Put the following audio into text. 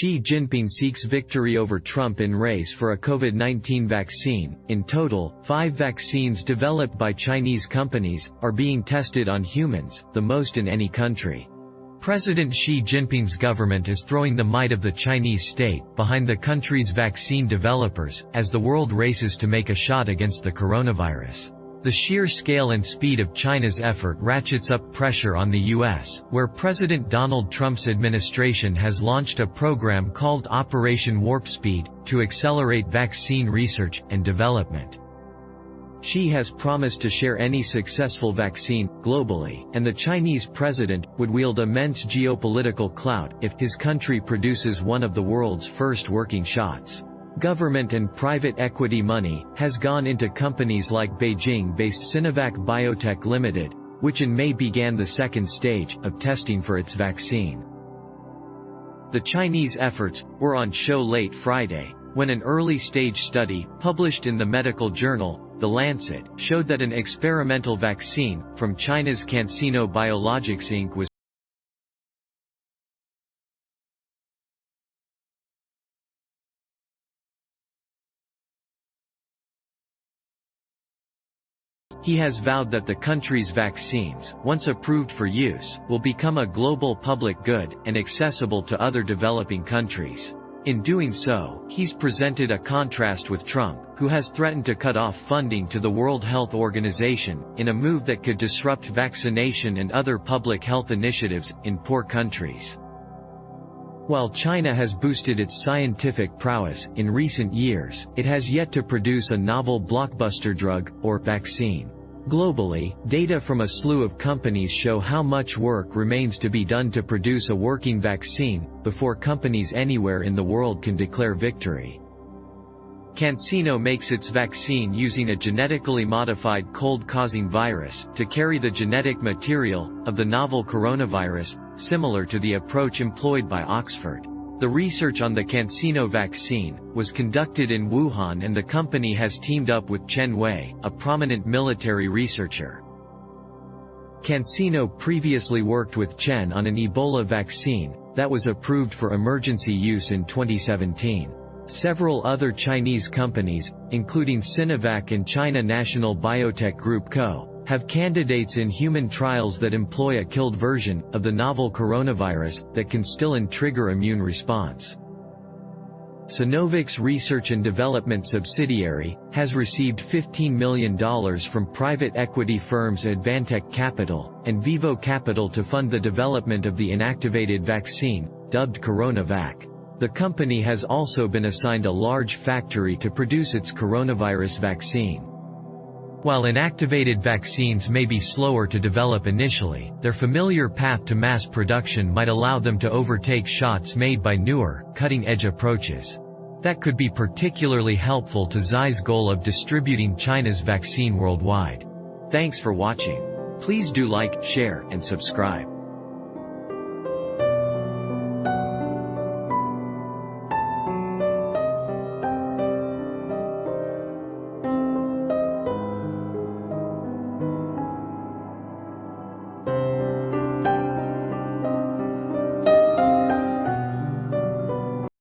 Xi Jinping seeks victory over Trump in race for a COVID-19 vaccine. In total, 5 vaccines developed by Chinese companies are being tested on humans, the most in any country. President Xi Jinping's government is throwing the might of the Chinese state behind the country's vaccine developers, as the world races to make a shot against the coronavirus. The sheer scale and speed of China's effort ratchets up pressure on the U.S., where President Donald Trump's administration has launched a program called Operation Warp Speed, to accelerate vaccine research and development. Xi has promised to share any successful vaccine, globally, and the Chinese president would wield immense geopolitical clout if his country produces one of the world's first working shots. Government and private equity money has gone into companies like Beijing-based Sinovac Biotech Ltd, which in May began the second stage of testing for its vaccine. The Chinese efforts were on show late Friday, when an early-stage study, published in the medical journal, The Lancet, showed that an experimental vaccine, from China's CanSino Biologics Inc. was He has vowed that the country's vaccines, once approved for use, will become a global public good, and accessible to other developing countries. In doing so, he's presented a contrast with Trump, who has threatened to cut off funding to the World Health Organization, in a move that could disrupt vaccination and other public health initiatives in poor countries. While China has boosted its scientific prowess in recent years, it has yet to produce a novel blockbuster drug, or vaccine. Globally, data from a slew of companies show how much work remains to be done to produce a working vaccine, before companies anywhere in the world can declare victory. CanSino makes its vaccine using a genetically modified cold-causing virus to carry the genetic material of the novel coronavirus, similar to the approach employed by Oxford. The research on the CanSino vaccine was conducted in Wuhan, and the company has teamed up with Chen Wei, a prominent military researcher. CanSino previously worked with Chen on an Ebola vaccine that was approved for emergency use in 2017. Several other Chinese companies, including Sinovac and China National Biotech Group Co., have candidates in human trials that employ a killed version of the novel coronavirus that can still trigger immune response. Sinovac's research and development subsidiary has received $15 million from private equity firms Advantech Capital and Vivo Capital to fund the development of the inactivated vaccine, dubbed CoronaVac. The company has also been assigned a large factory to produce its coronavirus vaccine. While inactivated vaccines may be slower to develop initially, their familiar path to mass production might allow them to overtake shots made by newer, cutting-edge approaches. That could be particularly helpful to Xi's goal of distributing China's vaccine worldwide. Thanks for watching. Please do like, share, and subscribe.